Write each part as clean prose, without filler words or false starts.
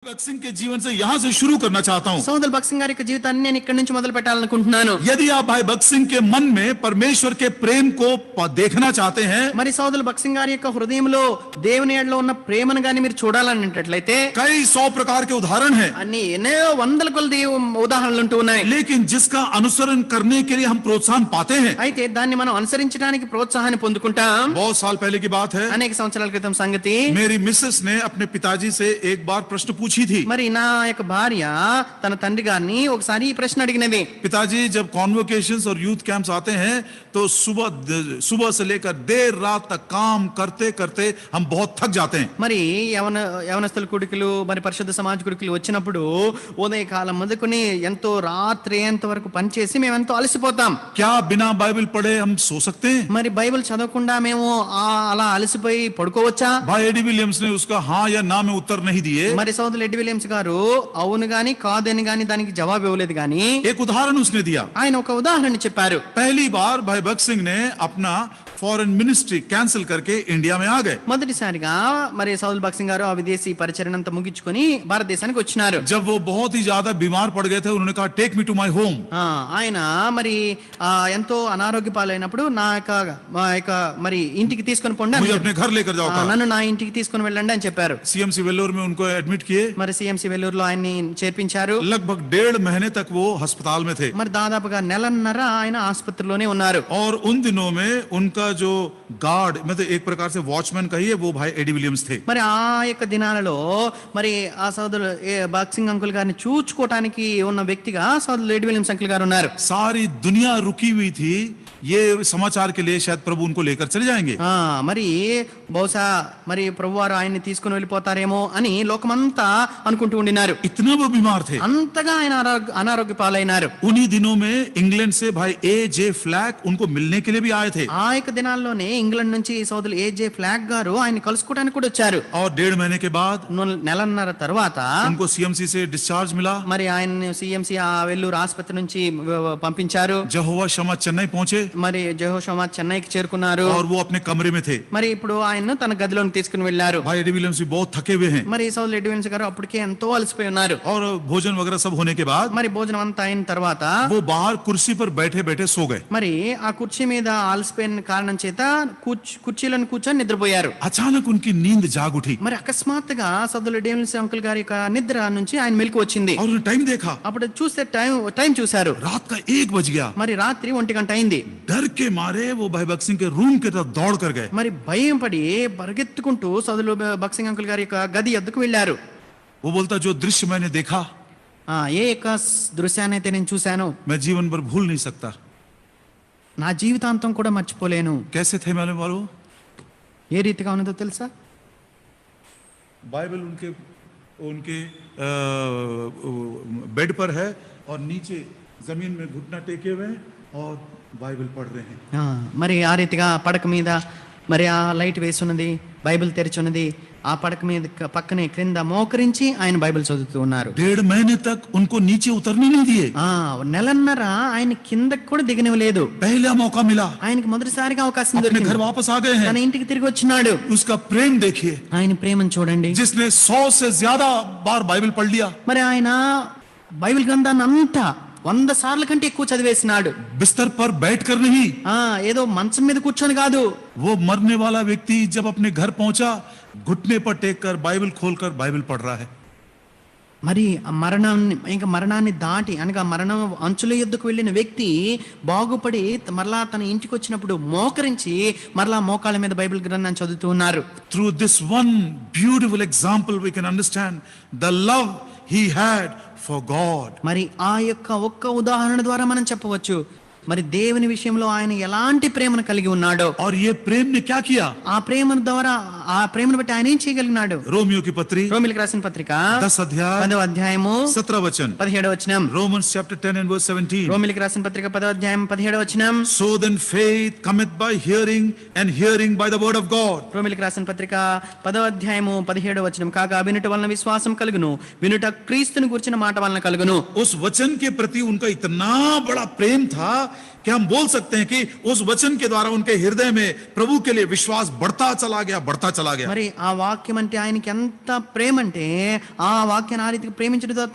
भगत सिंह के जीवन से यहां से शुरू करना चाहता हूं। సోదరు భగత్ సింగ్ గారి యొక్క జీవితాన్ని నేను ఇక్కడి నుంచి మొదలు పెట్టాలనుకుంటున్నాను. यदि आप भाई भगत सिंह के मन में परमेश्वर के प्रेम को देखना चाहते हैं, మరి సోదరు భగత్ సింగ్ గారి యొక్క హృదయంలో దేవుని ఎడలో ఉన్న ప్రేమను గాని మీరు చూడాలనేటట్లయితే कई 100 प्रकार के उदाहरण हैं, అన్ని ఎన్నో వందల కొలది ఉదాహరణలు ఉంటూ ఉన్నాయి. लेकिन जिसका अनुसरण करने के लिए हम प्रोत्साहन पाते हैं। అయితే దాన్ని మనం అనుసరించడానికి ప్రోత్సాహాన్ని పొందుకుంటాం. बहुत साल पहले की बात है, అనేక సంవత్సరాల క్రితం సంగతి. मेरी मिसेस ने अपने पिताजी से एक बार प्रश्न पूछी थी। మరి నా యొక్క భార్య తన తండ్రి గారిని ఒకసారి ఈ ప్రశ్న అడిగినది. पिताजी, जब कॉन्वोकेशंस और यूथ कैंप्स आते हैं तो सुबह से लेकर देर रात तक काम करते करते हम बहुत थक जाते हैं। మరి యవనస్తుల కుడికలు మరి పరిశుద్ధ సమాజ కుడికలు వచ్చినప్పుడు ఉదయకాలం మొదలుకొని ఎంతో రాత్రి ఎంత వరకు పనిచేసి మేము ఎంతో అలసిపోతాం. क्या बिना बाइबल पढ़े हम सो सकते हैं? మరి బైబిల్ చదవకుండా మేము అలా అలసిపోయి పడుకోవచ్చా? भाई एडी विलियम्स ने उसका हाँ या ना में उत्तर नहीं दिए। మరి సోదరులు ఎడ్డి విలియమ్స్ గారు అవును గాని కాదని గాని దానికి జవాబు ఇవ్వలేదు గాని एक उदाहरण उसने दिया। ఆయన ఒక ఉదాహరణ చెప్పారు. पहली बार भाई भगत सिंह ने अपना फॉरेन मिनिस्ट्री कैंसिल करके इंडिया में आ गए। మొదటిసారిగా మరి సోదరు భగత్ సింగ్ గారు ఆ విదేశీ పరిచర్యను అంతా ముగించుకొని భారతదేశానికి వచ్చినారు. जब वो बहुत ही ज्यादा बीमार पड़ गए थे, उन्होंने कहा take me to my home. ఆయన మరి ఎంతో అనారోగ్య పాలైనప్పుడు మా యొక్క మరి ఇంటికి తీసుకొని పోండి, मुझे अपने घर लेकर जाओ। నన్ను నా ఇంటికి తీసుకొని వెళ్ళండి అని చెప్పారు. सीएमसी वेल्लोर में उनको एडमिट किए। మరి సిఎంసి వెల్లూరులో ఆయన్ని చేర్పించారు. लगभग 1.5 महीने तक वो अस्पताल में थे। మరి దాదాపుగా నెలన్నర ఆయన ఆసుపత్రిలోనే ఉన్నారు. और उन दिनों में उनका जो गार्ड, मतलब एक प्रकार से वॉचमैन कहिए, वो भाई एडी विलियम्स थे। మరి ఆ యొక్క దినాలలో మరి ఆ సోదరుడు భగత్ సింగ్ అంకుల్ గారిని చూచుకోవడానికి ఉన్న వ్యక్తిగా సోదరుడు ఎడ్డి విలియమ్స్ అంకుల్ గారు ఉన్నారు. सारी दुनिया रुकी हुई थी, ये समाचार के लिए शायद प्रभु उनको लेकर चले जाएंगे। మరి బహుశా మరి ప్రభువారు ఆయన్ని తీసుకుని వెళ్ళిపోతారేమో అని లోకమంతా అనుకుంటూ ఉండినారు. इतना वो बीमार थे, అంతగా ఆయన అనారోగ్య పాలైనారు. उन्हीं दिनों में इंग्लैंड से भाई A.J. फ्लैक उनको मिलने के लिए भी आए थे। ఆ యొక్క దినాల్లోనే ఇంగ్లాండ్ నుంచి సోదరులు ఏజే ఫ్లాగ్ గారు ఆయన కలుసుకోవడానికి కూడా వచ్చారు. और 1.5 महीने के बाद నెలన్నర తర్వాత उनको सीएमसी से डिस्चार्ज मिला। మరి ఆయన సిఎంసి ఆ వెల్లూరు ఆసుపత్రి నుంచి పంపించారు. जहोवा शमा चेन्नई पहुंचे మరి జెహోషామా చెన్నైకి చేరుకున్నారు. और वो अपने कमरे में थे। మరి ఇప్పుడు ఆయన్ను తన గదిలోకి తీసుకుని వెళ్లారు. भाई एडी विलियम्स भी बहुत थके हुए हैं। మరి సోదరులు ఎడ్డి విలియమ్స్ గారు అప్పటికే ఎంతో అలసిపోయి ఉన్నారు. और भोजन वगैरह सब होने के बाद మరి భోజనం అంతా అయిన తర్వాత वो बाहर कुर्सी पर बैठे बैठे सो गए। మరి ఆ కుర్చీ మీద అలసిపోయిన కారణం చేత కుర్చీలను కూర్చొని నిద్రపోయారు. अचानक उनकी नींद जाग उठी మరి అకస్మాత్తుగా సోదరులు ఎడ్డి విలియమ్స్ అంకుల్ గారి యొక్క నిద్ర నుంచి ఆయన మెలకు వచ్చింది. और उन्होंने टाइम देखा, అప్పుడు చూస్తే టైం చూశారు. रात का 1 बज गया। మరి రాత్రి 1 గంట అయింది. डर के मारे वो भाई भगत सिंह के रूम की तरफ दौड़ कर गए। మరి భయం పడి పరిగెత్తుకుంటూ సోదరులు భగత్ సింగ్ అంకుల్ గారి యొక్క గది ఎద్దుకు వెళ్లారు. वो बोलता, जो दृश्य मैंने देखा ఏ యొక్క దృశ్యాన్ని అయితే నేను చూశాను मैं जीवन भर भूल नहीं सकता। నా జీవితాంతం కూడా మర్చిపోలేను. कैसे थे मालूम वालों? ఏ రీతిగా ఉన్నదో తెలుసా? बाइबल उनके उनके बेड पर है और नीचे जमीन में घुटना टेके हुए हैं और बाइबल पढ़ रहे हैं। మరి ఆ రీతిగా పడక మీద మరి ఆ లైట్ వేసి ఉన్నది, బైబిల్ తెరిచి ఉన్నది. ఆ పడక మీద పక్కనే క్రింద మోకరించి ఆయన బైబిల్ చదువుతూ ఉన్నారు. 1.5 महीने तक उनको नीचे उतरने नहीं दिए। నెలన్నర ఆయన కిందకి కూడా దిగనివ్వలేదు. पहला मौका मिला, ఆయనకి మొదటిసారిగా అవకాశం अपने దొరికింది. घर वापस आ गए తన हैं। ఇంటికి తిరిగి వచ్చినాడు. उसका प्रेम देखिए, ఆయన ప్రేమను చూడండి. जिसने 100 से ज्यादा बार बाइबल पढ़ लिया। మరి ఆయన బైబిల్ గ్రంథాన్ని అంతా 100 సార్లు కంటే ఎక్కువ చదివేసినాడు. बिस्तर पर बैठकर नहीं, ఏదో మంచం మీద కూర్చొని కాదు. वो मरने वाला व्यक्ति जब अपने घर पहुंचा, घुटने पर टेक कर बाइबल खोलकर बाइबल पढ़ रहा है। మరి మరణాన్ని దాటి అనగా మరణం అంచుల యుద్ధకు వెళ్ళిన వ్యక్తి బాగుపడి మరలా తన ఇంటికి వచ్చినప్పుడు మోకరించి మరలా మోకాళ్ళ మీద బైబిల్ గ్రంథాన్ని చదువుతూ ఉన్నారు. Through this one beautiful example we can understand the love he had for God. మరి ఆ యొక్క ఒక్క ఉదాహరణ ద్వారా మనం చెప్పవచ్చు మరి దేవుని విషయంలో ఆయన ఎలాంటి ప్రేమను కలిగి ఉన్నాడో. और ये प्रेम ने क्या किया? ఆ ప్రేమ ద్వారా ఆ ప్రేమను బట్టి ఆయన ఏం చేయగలిగినాడు? रोमियो की पत्री రోమిలకు రాసిన పత్రిక 10 अध्याय 10వ అధ్యాయము 17 वचन, 17వ వచనం. Romans chapter 10 and verse 17. రోమిలకు రాసిన పత్రిక 10వ అధ్యాయం 17వ వచనం. So then faith cometh by hearing and hearing by the word of God. రోమిలకు రాసిన పత్రిక 10వ అధ్యాయము 17వ వచనం. కాగా వినుట వలన విశ్వాసం కలుగును, వినుట క్రీస్తుని గురించిన మాట వలన కలుగును. उस वचन के प्रति उनका इतना बड़ा प्रेम था कि हम बोल सकते हैं कि उस वचन के द्वारा उनके हृदय में प्रभु के लिए विश्वास बढ़ता चला गया। మరి ఆ వాక్యం అంటే ఆయనకి ఎంత ప్రేమ అంటే ఆ వాక్యాన్ని ఆ రీతిగా ప్రేమించడంతో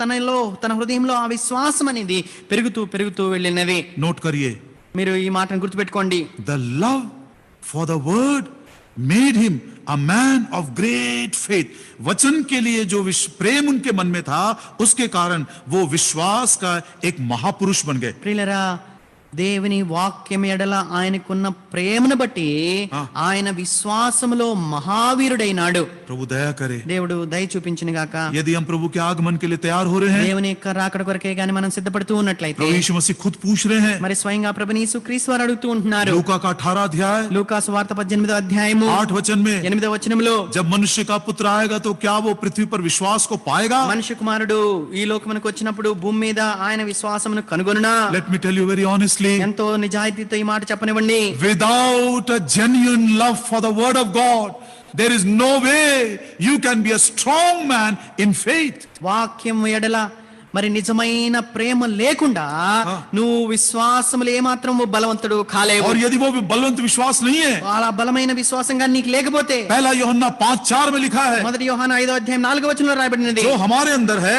తన హృదయంలో ఆ విశ్వాసం అనేది పెరుగుతూ వెళ్ళినది. नोट करिए, మీరు ఈ మాటను గుర్తుపెట్టుకోండి. the love for the word made him a man of great faith. वचन के लिए जो प्रेम उनके मन में था, उसके कारण वो विश्वास का एक महापुरुष बन गए. ప్రియులారా, దేవుని వాక్యం ఎడల ఆయనకున్న ప్రేమను బట్టి ఆయన విశ్వాసములో మహావీరుడైనాడు. प्रभु दया करे. దేవుడు దయ చూపించిన గాక. यदि हम प्रभु के आगमन के लिए तैयार हो रहे हैं, దేవుని యొక్క రాకడ కొరకే గాని మనం సిద్ధపడుతూ ఉన్నట్లయితే, प्रभु यीशु मसीह खुद पूछ रहे हैं. మరి స్వయంగా ప్రభుని యేసుక్రీస్తు వారు అడుగుతూ ఉంటున్నారు. लूका का 18 अध्याय లూకా సువార్త 18వ అధ్యాయము 8 वचन में, 8వ వచనములో, जब मनुष्य का पुत्र आएगा तो क्या वो पृथ्वी पर विश्वास को पाएगा? మనుష్య కుమారుడు ఈ లోకమునకు వచ్చినప్పుడు భూమి మీద ఆయన విశ్వాసమును కనుగొనునా? Let me tell you very honestly, ఎంతో నిజాయితీతో ఈ మాట చెప్పనివ్వండి. without a genuine love for the word of God, there is no way you can be a strong man in faith. వాక్యం ఎడల మరి నిజమైన ప్రేమ లేకుండా నువ్వు విశ్వాసములు ఏమాత్రం బలవంతుడు కాలేవు. और यदि वो बलवंत विश्वास नहीं है, అలా బలమైన విశ్వాసంగా నీకు లేకపోతే, पहला यूहन्ना 5:4 में लिखा है, మొదటి యోహాను 5వ అధ్యాయం 4వ వచనంలో రాయబడినది, जो हमारे अंदर है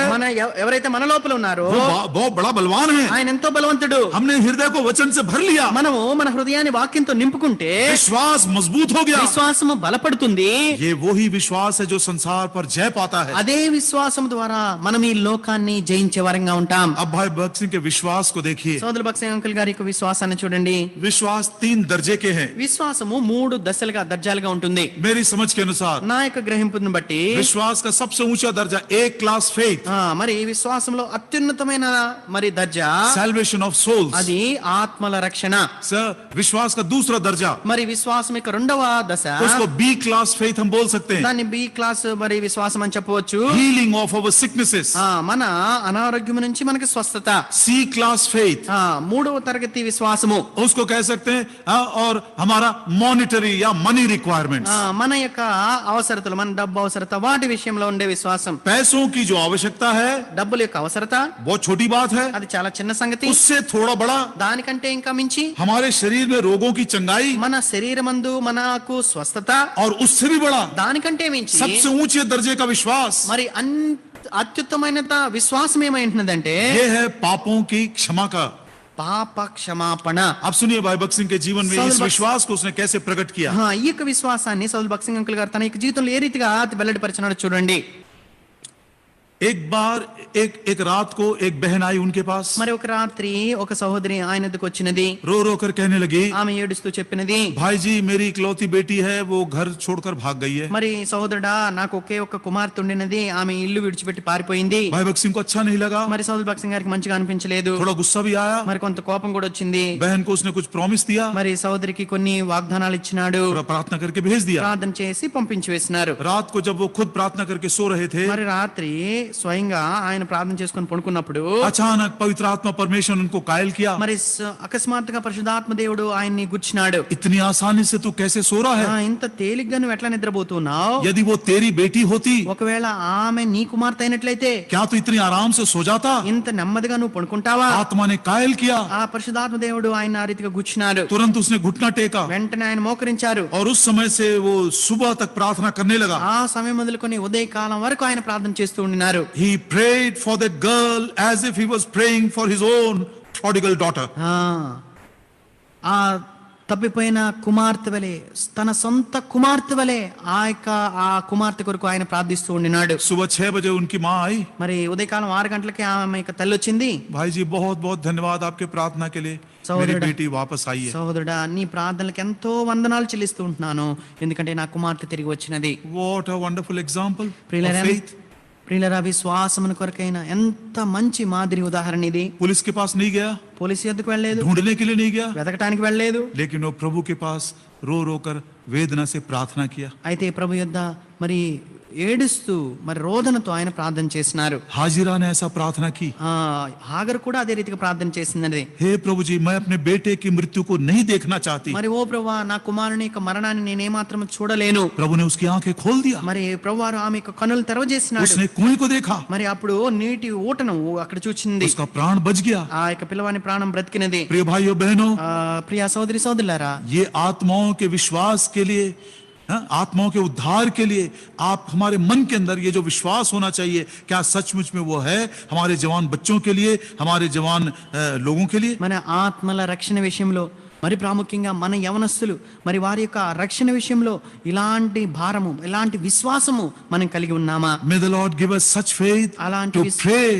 ఎవరైతే మన లోపల ఉన్నారో वो बहुत बड़ा बलवान है. ఆయన ఎంతో బలవంతుడు. हमने हृदय को वचन से भर लिया, మనము మన హృదయాన్ని వాక్యంతో నింపుకుంటే विश्वास मजबूत हो गया. విశ్వాసము బలపడుతుంది. ये वही विश्वास है जो संसार पर जय पाता है. అదే విశ్వాసం ద్వారా మనం ఈ లోకాన్ని జయించే వారంగా ఉంటాం. अब भाई भक्त सिंह के विश्वास को देखिए. సోదరు భక్సింగ్ అంకుల్ గారి యొక్క విశ్వాసాన్ని చూడండి. विश्वास 3 दर्जे के हैं. విశ్వాసము 3 దర్జాలుగా ఉంటుంది. मेरी समझ के अनुसार నా యొక్క గ్రహింపును బట్టి विश्वास का सबसे ऊंचा दर्जा ए क्लास फेथ, మరి ఈ విశ్వాసంలో అత్యున్నతమైన మరి దర్జా salvation of souls. అది ఆత్మల రక్షణ. सर, विश्वास का दूसरा दर्जा, మరి విశ్వాసం యొక్క రెండవ దశ, उसको बी क्लास फेथ हम बोल सकते हैं. దాన్ని బి క్లాస్ మరి విశ్వాసం అని చెప్పవచ్చు. healing of our sicknesses. మన అనారోగ్యం నుంచి మనకి స్వస్థత. सी क्लास फेथ, మూడవ తరగతి విశ్వాసము उसको कह सकते हैं. और हमारा मॉनिटरी या मनी रिक्वायरमेंट्स, మన యొక్క అవసరతలు, మన డబ్బు అవసరత, వాటి విషయంలో ఉండే విశ్వాసం. पैसों की जो आवश्यकता है, డబ్బుల యొక్క అవసరత बहुत छोटी बात है. అది చాలా చిన్న సంగతి. उससे थोड़ा बड़ा దానికంటే ఇంకా మించి हमारे शरीर में रोगों की चंगाई, మన శరీరమందు మనకు స్వస్థత, और उससे भी बड़ा దానికంటే మించి सबसे ऊंचे दर्जे का विश्वास, మరి అత్యుత్తమైన విశ్వాసం ఏమైంటుందంటే ये है पापों की क्षमा का. పాప క్షమాపణ. अब सुनिए भाई भक्त सिंह के जीवन में इस विश्वास को उसने कैसे प्रकट किया. ఈ యొక్క విశ్వాసాన్ని సౌల్ భక్సింగ్ అంకుల్ గారు తన యొక్క జీవితంలో ఏ రీతిగా వెల్లడిపరిచినాడో చూడండి. एक बार एक रात को एक बहन आई उनके पास, మరి ఒక రాత్రి ఒక సహోదరి ఆయన ఎదుకు వచ్చినది. रो रो कर कहने लगी, ఆమె ఏడుస్తూ చెప్పినది, भाई जी मेरी इकलौती बेटी है, वो घर छोड़कर भाग गई है. మరి సహోదరుడా, నాకు ఒకే ఒక కుమార్తె ఉండినది, ఆమె ఇల్లు విడిచిపెట్టి పారిపోయింది. भाई भक्त सिंह को अच्छा नहीं लगा, మరి సౌల్ భక్సింగ్ గారికి మంచిగా అనిపించలేదు. थोड़ा गुस्सा भी आया. మరి కొంత కోపం కూడా వచ్చింది. बहन को उसने कुछ प्रॉमिस दिया, మరి సహోదరికి కొన్ని వాగ్దానాలు ఇచ్చినాడు. प्रार्थना करके भेज दिया. ప్రార్థన చేసి పంపించి వేసినారు. रात को जब वो खुद प्रार्थना करके सो रहे थे, మరి రాత్రి స్వయంగా ఆయన ప్రార్థన చేసుకొని పడుకున్నప్పుడు अचानक पवित्र आत्मा परमेश्वर उनको कायल किया. మరి అకస్మాత్తుగా పరిశుద్ధాత్మ దేవుడు ఆయన్ని గుర్చినాడు. इतनी आसानी से तू कैसे सो रहा है? ఇంత తేలిగ్గా నువ్వు ఎట్లా నిద్రపోతున్నావు? यदि वो तेरी बेटी होती, ఒకవేళ ఆమె నీ కుమార్తె అయినట్లయితే क्या तू इतनी आराम से सो जाता? ఇంత నెమ్మదిగా నువ్వు పడుకుంటావా? आत्मा ने कायल किया. ఆ పరిశుద్ధాత్మ దేవుడు ఆయన ఆ రీతిగా గుచ్చినాడు. तुरंत उसने घुटना टेका వెంటనే ఆయన మోకరించారు. और उस समय से वो सुबह तक प्रार्थना करने लगा. ఆ సమయం మొదలుకొని ఉదయకాలం వరకు ఆయన ప్రార్థన చేస్తూ ఉండినారు. He prayed for that girl as if he was praying for his own prodigal daughter. ఆ తప్పిపోయిన కుమార్తె వలె, తన సొంత కుమార్తె వలె ఆ కుమార్తె కొరకు ఆయన ప్రార్థిస్తూ ఉండినాడు. सुबह 6 बजे उनकी माँ आई. మరి ఉదయకాలం 6 గంటలకి ఆమె యొక్క తల్లి వచ్చింది. भाई जी बहुत बहुत धन्यवाद आपके प्रार्थना के लिए, मेरी बेटी वापस आई है. సహోదరుడా, నీ ప్రార్థనలకు ఎంతో వందనాలు చెల్లిస్తూ ఉంటున్నాను, ఎందుకంటే నా కుమార్తె తిరిగి వచ్చినది. What a wonderful example of faith. ప్రియులరా, విశ్వాసమును కొరకైన ఎంత మంచి మాదిరి ఉదాహరణ ఇది. पुलिस के पास नहीं गया, పోలీసు ఎద్దుకు వెళ్ళలేదు, ढूंढने के लिए नहीं गया, వెతకటానికి వెళ్ళలేదు, लेकिन वो प्रभु के पास रो रो कर वेदना से प्रार्थना किया. అయితే ప్రభు యొద్ద మరి ఏడుస్తూ మరి రోదనతో ఆయన ప్రార్థన చేసినారు. हाजिरा ने ऐसा प्रार्थना की, హాగర్ కూడా అదే రీతిగా ప్రార్థన చేసిందండి. हे प्रभु जी, मैं अपने बेटे की मृत्यु को नहीं देखना चाहती. మరి ఓ ప్రభువా, నా కుమారుని యొక్క మరణాన్ని నేనేమాత్రం చూడలేను. प्रभु ने उसकी आंखें खोल दिया, మరి ప్రభువారు ఆమె యొక్క కన్నులు తెరవజేసినాడు. उसने कुएं को देखा, మరి అప్పుడు నీటి ఊటను అక్కడ చూచింది. उसका प्राण बच गया. ఆ యొక్క పిల్లవాని ప్రాణం బ్రతికినది. प्रिय भाइयों बहनों, ప్రియ సోదరి సోదరులారా, ये आत्माओं के विश्वास के लिए, आत्माओं के उद्धार के लिए आप हमारे मन के अंदर ये जो विश्वास होना चाहिए, क्या सचमुच में वो है हमारे जवान बच्चों के लिए, हमारे जवान लोगों के लिए? మన ఆత్మల రక్షణ విషయంలో, మరి ప్రాముఖ్యంగా మన యవనస్తులు మరి వారి యొక్క రక్షణ విషయంలో ఇలాంటి భారము, ఇలాంటి విశ్వాసము మనం కలిగి ఉన్నామా? May the Lord give us such faith అలాంటి to pray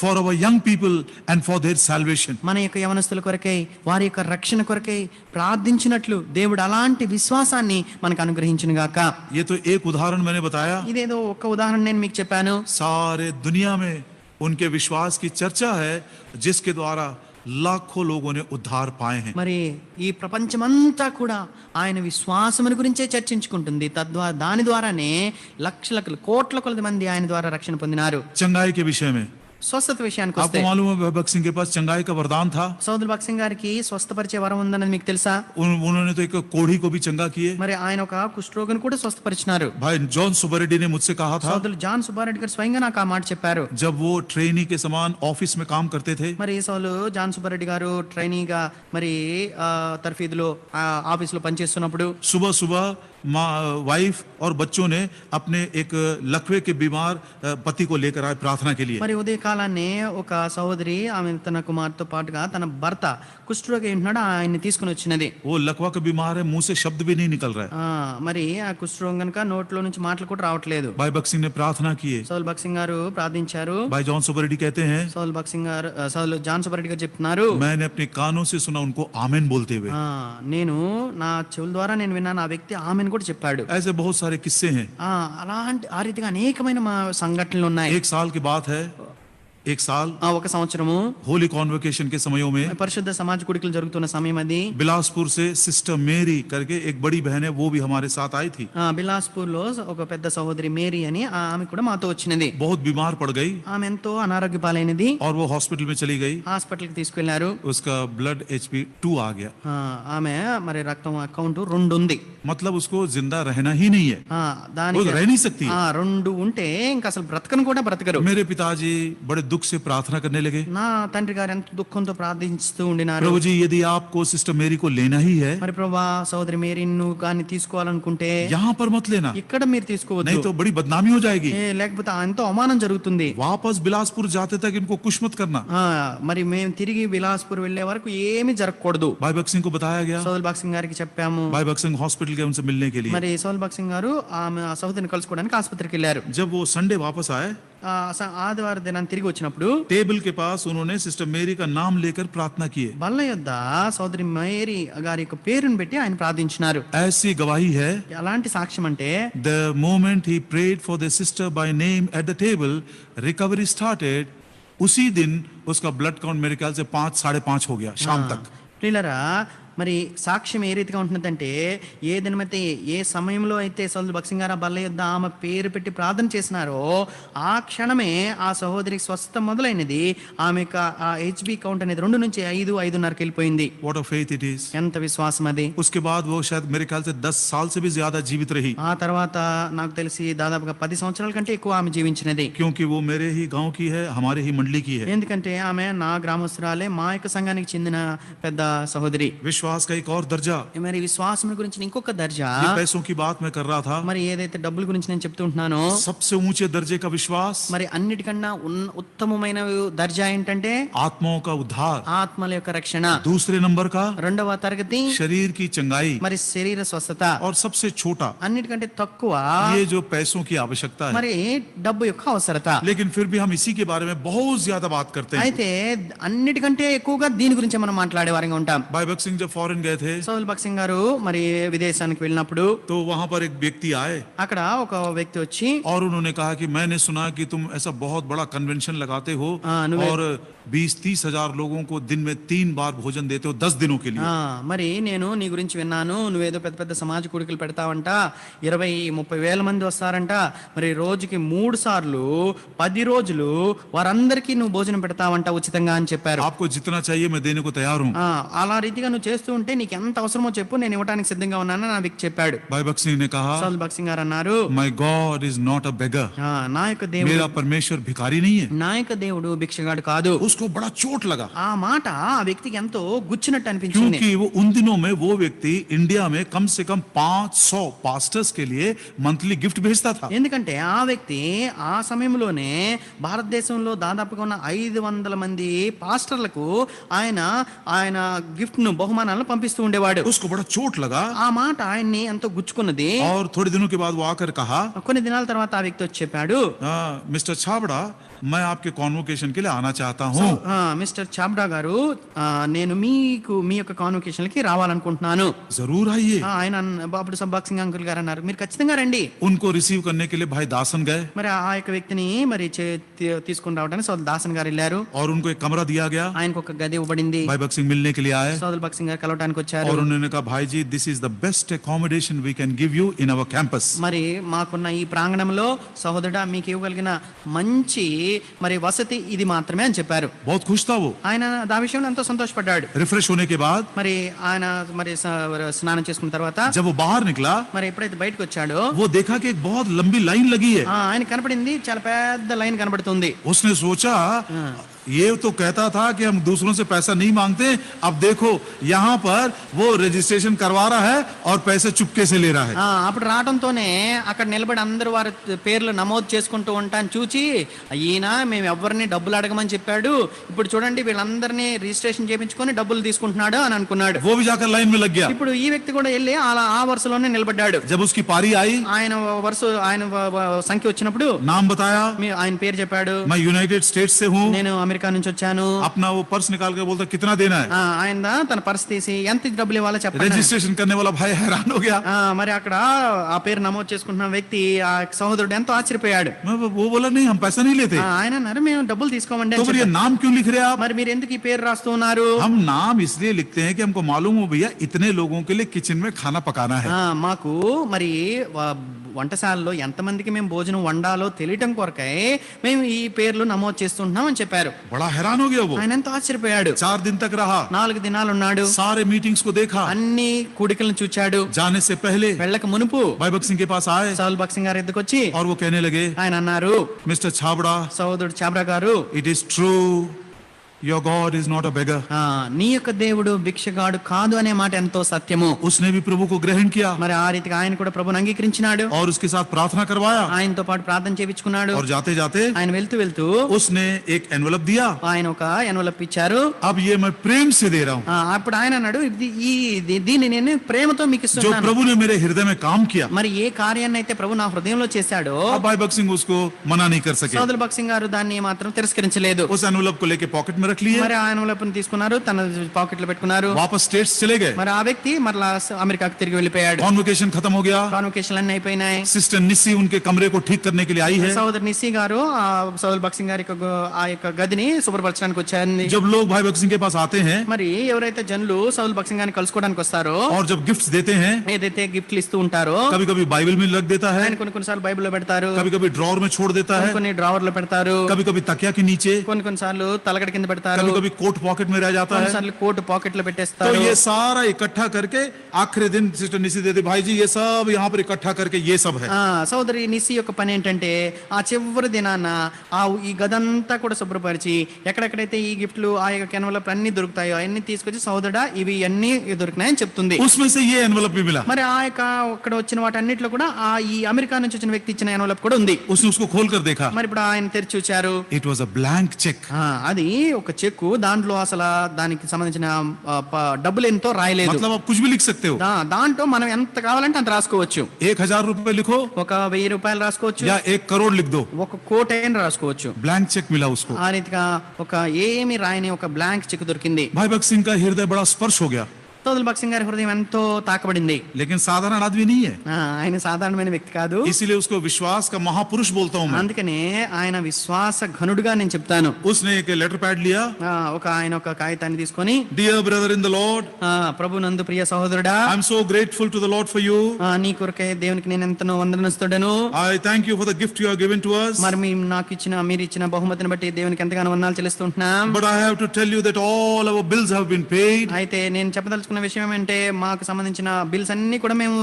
for our young people and for their salvation. మన యొక్క యవనస్తుల కొరకై, వారి యొక్క రక్షణ కొరకై ప్రార్థించినట్లు దేవుడు అలాంటి విశ్వాసాన్ని మనకు అనుగ్రహించును గాక. ये तो एक उदाहरण मैंने बताया, ఇదేదో ఒక్క ఉదాహరణ నేను మీకు చెప్పాను. सारे दुनिया में उनके विश्वास की चर्चा है, जिसके द्वारा लाखों लोगों ने उद्धार पाए हैं. మరి ఈ ప్రపంచమంతా కూడా ఆయన విశ్వాసమును గురించే చర్చించుకుంటుంది. దాని ద్వారానే లక్షల కోట్ల కొలది మంది ఆయన ద్వారా రక్షణ పొందినారు. चंगाई के विषय में స్వస్థత విషయానికి వస్తే, आपको मालूम है भगत सिंह के पास चंगाई का वरदान था. సోదరు భగత్ సింగ్ గారికి స్వస్థపరిచే వరం ఉందన్నది మీకు తెలుసా? उन्होंने तो एक कोढ़ी को भी चंगा किए. మరి ఆయన ఒక కుష్ఠరోగిని కూడా స్వస్థపరిచినారు. भाई जॉन सुबरेड्डी ने मुझसे कहा था, సోదరులు జాన్ సుబ్బారెడ్డి గారు స్వయంగా నాకు ఆ మాట చెప్పారు. जब वो ट्रेनी के समान ऑफिस में काम करते थे, మరి సోదరులు జాన్ సుబ్బారెడ్డి గారు ట్రైనీగా మరి తర్ఫీదులో ఆఫీసులో పనిచేస్తున్నప్పుడు सुबह सुबह वाइफ और बच्चों ने अपने एक लकवे के बीमार पति को लेकर आए प्रार्थना के लिए. మరి ఉదయ కాలాన్ని ఒక సహోదరి ఆమె తన కుమార్తెతో పాటుగా తన భర్త కుష్ఠరోగి ఉంటున్నాడు, ఆయన్ని తీసుకుని వచ్చినది. वो लकवा का बीमार है, मुंह से शब्द भी नहीं निकल रहा है. మరి ఆ కుష్ఠరోగం కనుక నోట్లో నుంచి మాటలు కూడా రావట్లేదు. भाई भगत सिंह ने प्रार्थना किए. సోదరు భగత్ సింగ్ గారు ప్రార్థించారు. भाई जॉन सुबरेड्डी कहते हैं, సోదరు భగత్ సింగ్ గారు సోదరు జాన్ సుబ్బారెడ్డి గారు చెప్తున్నారు, मैंने अपने कानों से सुना उनको आमेन बोलते हुए. నేను నా చెవుల ద్వారా నేను విన్నాను, ఆ వ్యక్తి ఆమెను కూడా చెప్పాడు. ऐसे बहुत सारे किस्से हैं. అలాంటి ఆ రీతిగా అనేకమైన మా సంఘటనలు ఉన్నాయి. एक साल की बात है, एक साल ఒక సంవత్సరము होली कॉन्वोकेशन के समयों में పరిశుద్ధ సమాజ కూడికలు జరుగుతున్న సమయం అది. बिलासपुर से सिस्टर मेरी करके एक बड़ी बहन है, वो भी हमारे साथ आई थी. బిలాస్పూర్ లో ఒక పెద్ద సహోదరి మేరీ అని ఆమె కూడా మాతో వచ్చినది. बहुत बीमार पड़ गई ఆమె ఎంతో అనారోగ్య పాలైనది. और वो हॉस्पिटल में चली गई. హాస్పిటల్ కి తీసుకెళ్లారు. उसका ब्लड HP 2 आ गया. ఆమె మరి రక్తం అకౌంట్ 2 ఉంది. मतलब उसको जिंदा रहना ही नहीं है, वो దానికి रह नहीं सकती. 2 ఉంటే ఇంకా అసలు బ్రతకను కూడా బ్రతకరు. मेरे पिताजी बड़े दुख से प्रार्थना करने लगे, నా తండ్రి గారు ఎంత దుఃఖంతో ప్రార్థిస్తూ ఉండినారు. प्रभु जी यदि आपको सिस्टर मेरी को लेना ही है, మరి ప్రభువా, సహోదరి మేరీను గాని తీసుకోవాలనుకుంటే यहाँ पर मत लेना, ఇక్కడ మీరు తీసుకోవద్దు, नहीं तो बड़ी बदनामी हो जाएगी. లేకపోతే ఎంతో అవమానం జరుగుతుంది. वापस बिलासपुर जाते तक इनको कुछ मत करना. మరి మేము తిరిగి బిలాస్పూర్ వెళ్లే వరకు ఏమీ జరగకూడదు. भाई भगत सिंह को बताया गया. సోదరు భగత్ సింగ్ గారికి చెప్పాము. भाई भगत सिंह हॉस्पिटल गए उनसे मिलने के लिए. మరి సోదరు భగత్ సింగ్ గారు ఆమె సహోదరిని కలుసుకోవడానికి ఆసుపత్రికి వెళ్ళారు. जब वो संडे वापस आए, ఆదివారం దినాన్ని తిరిగి వచ్చినప్పుడు टेबल के पास उन्होंने सिस्टर मेरी का नाम लेकर प्रार्थना किए. బల్ల యొద్ద సోదరి మేరీ గారి యొక్క పేరును పెట్టి ఆయన ప్రార్థించినారు. ऐसी गवाही है, ఎలాంటి సాక్ష్యం అంటే, the moment he prayed for the sister by name at the table, recovery started. उसी दिन उसका ब्लड काउंट मेरे ख्याल से 5-5.5 हो गया शाम तक. ప్రియులారా, మరి సాక్ష్యం ఏ రీతిగా ఉంటుందంటే, ఏ దినమైతే ఏ సమయంలో అయితే సోదరు భగత్ సింగ్ గారు ఆ బల్ల యొద్ద ఆమె పేరు పెట్టి ప్రార్థన చేసినారో ఆ క్షణమే ఆ సహోదరికి స్వస్థత మొదలైనది. ఆమె ఆ HB కౌంట్ అనేది 2 నుంచి 5-5.5కి వెళ్ళిపోయింది. What a faith it is. ఎంత విశ్వాసం అది. उसके बाद वो शायद मेरे ख्याल से 10 साल से भी ज्यादा जीवित रही, ఆ తర్వాత నాకు తెలిసి దాదాపుగా 10 సంవత్సరాల కంటే ఎక్కువ ఆమె జీవించినది. क्योंकि वो मेरे ही गांव की है, हमारे ही मंडली की है. ఎందుకంటే ఆమె నా గ్రామస్తురాలే, మా యొక్క సంఘానికి చెందిన పెద్ద సహోదరి. विश्वास का एक और दर्जा. మరి విశ్వాసం గురించి ఇంకొక దర్జా, ये पैसों की बात मैं कर रहा था, మరి ఏదైతే డబ్బుల గురించి నేను చెప్తూ ఉంటున్నానో, सबसे ऊंचे दर्जे का विश्वास, మరి అన్నిటికన్నా ఉత్తమమైన దర్జా ఏంటంటే आत्माओं का उद्धार. ఆత్మల యొక్క రక్షణ. दूसरे नंबर का 2వ తరగతి शरीर की चंगाई. మరి శరీర స్వస్థత. और सबसे छोटा అన్నిటికంటే తక్కువ ये जो पैसों की आवश्यकता है. మరి డబ్బు యొక్క అవసరత. लेकिन फिर भी हम इसी के बारे में बहुत ज्यादा बात करते हैं. అయితే అన్నిటికంటే ఎక్కువగా దీని గురించి మనం మాట్లాడే వారంగా ఉంటాం. भाई भगत सिंह जब फॉरेन गए थे సౌల్ బక్సింగ్ గారు మరి విదేశానికి వెళ్ళినప్పుడు तो वहां पर एक व्यक्ति आए అక్కడ ఒక వ్యక్తి వచ్చి और उन्होंने कहा कि मैंने सुना कि तुम ऐसा बहुत बड़ा कन्वेंशन लगाते हो नुवे- और 20-30 हजार लोगों को दिन में 3 बार भोजन देते हो 10 दिनों के लिए మరి నేను నీ గురించి విన్నాను, నువ్వేదో పెద్ద పెద్ద సమాజ కూడికలు పెడతావంట, 20-30 వేల మంది వస్తారంట, మరి రోజుకి 3 సార్లు 10 రోజులు వారందరికీ నువ్వు భోజనం పెడతావంట ఉచితంగా అని చెప్పారు. आपको जितना चाहिए मैं देने को तैयार हूँ. అలా రీతిగా నువ్వు చేస్తూ ఉంటే నీకు ఎంత అవసరమో చెప్పు, నేను ఇవ్వడానికి సిద్ధంగా ఉన్నానని నా వ్యక్తి చెప్పాడు. भाई भगत सिंह ने कहा సౌల్ బక్సింగ్ గారు అన్నారు, my God is not a beggar. నా యొక్క దేవుడు, मेरा परमेश्वर भिखारी नहीं है. నా యొక్క దేవుడు భిక్షగాడు కాదు. उसको बड़ा चोट लगा ఆ మాట ఆ వ్యక్తికి ఎంతో గుచ్చినట్టు అనిపించింది. क्योंकि वो उन दिनों में वो व्यक्ति इंडिया में कम से कम 500 पास्टर्स के लिए मंथली गिफ्ट भेजता था. ఎందుకంటే ఆ వ్యక్తి ఆ సమయంలోనే భారతదేశంలో దాదాపుగా ఉన్న 500 మంది పాస్టర్లకు ఆయన ఆయన గిఫ్ట్ ను బహుమానాలను పంపిస్తూ ఉండేవాడు. उसको बड़ा चोट लगा ఆ మాట ఆయన్ని ఎంతో గుచ్చుకున్నది. और थोड़े दिनों के बाद वो आकर कहा కొన్ని దినాల తర్వాత ఆ వ్యక్తి వచ్చి చెప్పాడు, मिस्टर छाबड़ा मैं आपके कॉन्वोकेशन के लिए आना चाहता हूँ. మిస్టర్ చాబ్డా గారు, నేను మీ యొక్క కాన్వకేషన్ కి రావాలనుకుంటున్నాను. जरूर आइए. ఆయన అప్పుడు సబ్బాక్ సింగ్ అంకుల్ గారు అన్నారు, మీరు ఖచ్చితంగా రండి. उनको रिसीव करने के लिए भाई दासन गए మరి ఆ యొక్క వ్యక్తిని మరి తీసుకుని రావడానికి సోదరు దాసన్ గారు వెళ్ళారు. और उनको एक कमरा दिया गया. ఆయనకు ఒక గది ఇవ్వబడింది. भाई भगत सिंह मिलने के लिए आए సోదరు భగత్ సింగ్ గారు కలవడానికి వచ్చారు. और उन्होंने कहा भाई ji this is the best accommodation we can give you in our campus. మరి మాకున్న ఈ ప్రాంగణంలో సహోదరుడా మీకు ఇవ్వగలిగిన మంచి మరి వసతి ఇది మాత్రమే అని చెప్పారు. बहुत खुश था वो. ఆయన ఆ విషయంలో ఎంతో సంతోషపడ్డాడు. रिफ्रेश होने के बाद మరి ఆయన మరి స్నానం చేసుకున్న తర్వాత जब वो बाहर निकला మరి ఎప్పుడైతే బయటకు వచ్చాడో वो देखा कि एक बहुत लंबी लाइन लगी है. ఆయన కనపడింది, చాలా పెద్ద లైన్ కనబడుతుంది. उसने सोचा ये तो कहता था कि हम दूसरों से पैसा नहीं मांगते, अब देखो यहाँ पर वो रजिस्ट्रेशन करवा रहा है और पैसे चुपके से ले रहा है. అప్పుడు రావడంతోనే అక్కడ నిలబడి అందరు వారి పేర్లు నమోదు చేసుకుంటూ ఉంటాను చూచి, ఈయన మేము ఎవరిని డబ్బులు అడగమని చెప్పాడు, ఇప్పుడు చూడండి వీళ్ళందరినీ రిజిస్ట్రేషన్ చేయించుకొని డబ్బులు తీసుకుంటున్నాడు అని అనుకున్నాడు. वो भी जाकर लाइन में लग गया. ఇప్పుడు ఈ వ్యక్తి కూడా వెళ్ళి అలా ఆ వరుసలోనే నిలబడ్డాడు. जब उसकी पारी आई ఆయన వరుస ఆయన సంఖ్య వచ్చినప్పుడు नाम बताया, ఆయన పేరు చెప్పాడు, मैं यूनाइटेड स्टेट्स से हूँ. నేను అమెరికా నుంచి వచ్చాను. अपना वो पर्स निकाल के बोलता कितना देना है. ఆయన తన పర్స్ తీసి ఎంత డబ్బులు ఇవ్వాలో చెప్పండి. रजिस्ट्रेशन करने वाला भाई हैरान हो गया. మరి అక్కడ ఆ పేరు నమోదు చేసుకుంటున్న వ్యక్తి ఆ సహోదరుడు ఎంతో ఆశ్చర్యపోయాడు. वो बोला नहीं हम पैसा नहीं लेते. ఆయన అన్నారు మేము డబ్బులు తీసుకోమండి तो అని फिर ये చెప్పారు. नाम क्यों लिख रहे हैं आप. మరి మీరు ఎందుకు ఈ పేరు రాస్తూ ఉన్నారు. हम नाम इसलिए लिखते हैं कि हमको मालूम हो भैया इतने लोगों के लिए किचन में खाना पकाना है. మాకు మరి వంటశాలలో ఎంతమందికి మేము భోజనం వండాలో తెలియటం కొరకై మేము ఈ పేర్లు నమోదు చేస్తుంటున్నాం అని చెప్పారు. बड़ा हैरान हो गया वो. ఆయన ఎంతో ఆశ్చర్యపోయాడు. 4 दिन तक रहा, 4 దినాలు ఉన్నాడు. सारे मीटिंग्स को देखा. అన్ని కూడికలను చూచాడు. जाने से पहले వెళ్ళక మునుపు भाई भगत सिंह के पास आए సౌల్ బక్సింగ్ గారు ఎద్దుకు వచ్చి और वो कहने लगे ఆయన అన్నారు, मिस्टर छाबड़ा సహోదరుడు చాబ్రా గారు, it is true your God is not a beggar. నీ యొక్క దేవుడు భిక్షగాడు కాదు అనే మాట ఎంతో సత్యము. उसने भी प्रभु को ग्रहण किया మరి ఆ రీతిగా ఆయన కూడా ప్రభుని అంగీకరించినాడు. और उसके साथ प्रार्थना करवाया ఆయనతో పాటు ప్రార్థన చేయించుకున్నాడు. और जाते जाते ఆయన వెళ్తూ వెళ్తూ उसने एक एनवलप दिया. ఆయన ఒక ఎన్వలప్ ఇచ్చారు. अब ये मैं प्रेम से दे रहा हूँ. అప్పుడు ఆయన అన్నాడు, దీన్ని నేను ప్రేమతో మీకు जो ఇస్తున్నాను. प्रभु ने मेरे हृदय में काम किया. మరి ఏ కార్యాన్ని అయితే ప్రభు నా హృదయంలో చేశాడో अब भाई भगत सिंह उसको मना नहीं कर सके. సోదరు భక్సింగ్ గారు దాన్ని మాత్రం తిరస్కరించలేదు. उस एनवलप को लेके पॉकेट में रख लिए, మరి ఆ ఎన్వలప్ తీసుకున్నారు, తన పాకెట్ లో పెట్టుకున్నారు. वापस स्टेट्स चले गए. మరి ఆ వ్యక్తి మరలా అమెరికాకు తిరిగి వెళ్ళిపోయాడు. कॉन्वोकेशन खत्म हो गया. కాన్వకేషన్ అన్ని అయిపోయినాయి. सिस्टर निस्सी उनके कमरे को ठीक करने के लिए आई है. సోదరు నిస్సి గారు సోదరు భక్సింగ్ గారి ఆ యొక్క గదిని శుభ్రపరచడానికి వచ్చారు. जब लोग भाई भगत सिंह के पास आते हैं మరి ఎవరైతే జనులు సౌల్ భక్సింగ్ గారిని కలుసుకోవడానికి వస్తారో और जब गिफ्ट्स देते हैं, ఏదైతే గిఫ్ట్లు ఇస్తూ ఉంటారో कभी कभी बाइबल में रख देता है, ఆయన కొన్నిసార్లు బైబిల్లో పెడతారు, कभी कभी ड्रॉर में छोड़ देता है, కొన్ని డ్రావర్ లో పెడతారు, कभी कभी तकिया के नीचे, కొన్నిసార్లు తలగడ కింద పెడతారు, कभी कभी कोट पॉकेट में रह जाता है. కొన్నిసార్లు కోట్ పాకెట్ లో तो పెట్టేస్తారు. ये सारा इकट्ठा करके आखिरी दिन सिस्टर निस्सी देते भाई जी ये सब यहाँ पर इकट्ठा करके ये सब है. సోదరి నిస్సి యొక్క పని ఏంటంటే ఆ చివరి దినాన ఈ గదంతా కూడా శుభ్రపరిచి ఎక్కడెక్కడైతే ఈ గిఫ్ట్లు ఆ యొక్క ఎన్వలప్ అన్ని దొరుకుతాయో అన్ని తీసుకొచ్చి సోదరుడా ఇవి అన్ని దొరికినాయని చెప్తుంది. उसमें से ये एनवलप भी मिला. మరి ఆ యొక్క అక్కడ వచ్చిన వాటన్నిటిలో కూడా ఈ అమెరికా నుంచి వచ్చిన వ్యక్తి ఇచ్చిన ఎన్వలప్ కూడా ఉంది. उसने उसको खोल कर देखा. మరి ఇప్పుడు ఆయన తెరిచి చూచారు. It was a blank cheque. అది ఒక చెక్కు, దాంట్లో అసలు దానికి సంబంధించిన డబ్బులు ఎంతో రాయలేదు. मतलब आप कुछ भी लिख सकते हो. దాంట్లో మనం ఎంత కావాలంటే అంత రాసుకోవచ్చు. 1000 रुपए लिखो ఒక 1000 రూపాయలు రాసుకోవచ్చు, या 1 करोड़ लिख दो. ఒక కోటైన రాసుకోవచ్చు. ब्लैंक चेक मिला उसको. ఆ రీతిగా ఒక ఏమి రాయని ఒక బ్లాంక్ చెక్ దొరికింది. भाई भगत सिंह का हृदय बड़ा स्पर्श हो गया. తోదల భక్సింగ్ గారి హృదయం ఎంతో తాకబడింది. लेकिन साधारण आदमी नहीं है, ఆయన సాధారణమైన వ్యక్తి కాదు. इसीलिए उसको विश्वास का महापुरुष बोलता हूं मैं. అందుకనే ఆయన విశ్వాస ఘనుడుగా నేను చెప్తాను. उसने एक लेटर पैड लिया. ఆయన ఒక కాగితాన్ని తీసుకొని, Dear brother in the Lord, ప్రభు నందు ప్రియ సహోదరుడా, I am so grateful to the Lord for you. నీ కొరకే దేవునికి నేను ఎంతనో వందనస్తుడను. I thank you for the gift you have given to us. మరి మీరు ఇచ్చిన బహుమతిని బట్టి దేవునికి ఎంతగానో వందనాలు చెల్లిస్తుంటున్నాం. But I have to tell you that all our bills have been paid. అయితే నేను చెప్పదలుచుకున్న విషయం ఏమంటే, మాకు సంబంధించిన బిల్స్ అన్ని కూడా మేము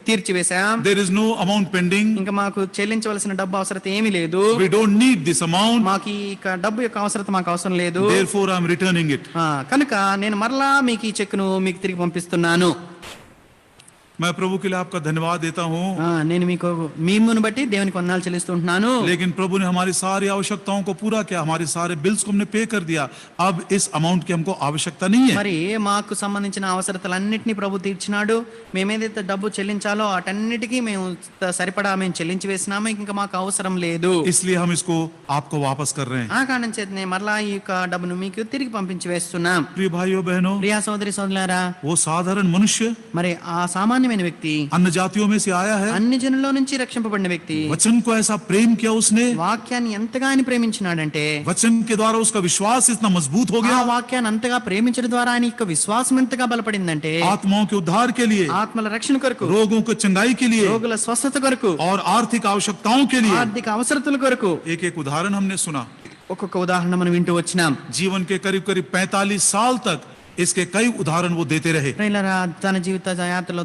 తీర్చివేశాం. There is no amount pending. ఇంకా మాకు చెల్లించవలసిన డబ్బు అవసరత ఏమీ లేదు. We don't need this amount. మాకు ఈ డబ్బు యొక్క అవసరత మాకు అవసరం లేదు. Therefore I am returning it. కనుక నేను మరలా మీకు ఈ చెక్కును మీకు తిరిగి పంపిస్తున్నాను. मैं प्रभु के लिए आपका धन्यवाद देता हूँ. నేను మీకు మిమ్మును బట్టి దేవునికి వందనాలు చెల్లిస్తుంటున్నాను. लेकिन प्रभु ने हमारी सारी आवश्यकताओं को पूरा किया, हमारे सारे बिल्स को हमने पे कर दिया. अब इस अमाउंट की हमको आवश्यकता नहीं है. మరి మాకు సంబంధించిన అవసరతలన్నిటినీ ప్రభు తీర్చినాడు. మేమేదైతే డబ్బు చెల్లించాలో అటన్నిటికీ మేము సరిపడా మేము చెల్లించి వేసినాము. ఇంకా మాకు అవసరం లేదు. इसलिए हम इसको आपको वापस कर रहे हैं. ఆ కారణం చేతనే మరలా ఈ యొక్క డబ్బును మీకు తిరిగి పంపించి వేస్తున్నాం. प्रिय भाइयों बहनों, ప్రియా సోదరి సోదరులారా, वो साधारण मनुष्य మరి ఆ సామాన్యమైన వ్యక్తి अन्य जातियों में से आया है. అన్ని జనుల్లో నుంచి రక్షింపబడిన వ్యక్తి वचन को ऐसा प्रेम किया उसने, వాక్యాన్ని ఎంతగా ఆయన ప్రేమించినాడంటే, वचन के द्वारा उसका विश्वास इतना मजबूत हो ఆ गया. వాక్యాన్ని అంతగా ప్రేమించడం ద్వారా ఆయన యొక్క విశ్వాసం ఎంతగా బలపడిందంటే, आत्माओं के उद्धार के लिए, ఆత్మల రక్షణ కొరకు, रोगों को चंगाई के लिए రోగుల స్వస్థత కొరకు, और आर्थिक आवश्यकताओं के लिए. ఆర్థిక అవసరతల కొరకు एक एक उदाहरण हमने सुना. ఒక్కొక్క ఉదాహరణ మనం వింటూ వచ్చినాం. जीवन के करीब करीब 45 साल तक इसके कई उदाहरण वो देते रहे. ప్రియులారా, తన జీవిత యాత్రలో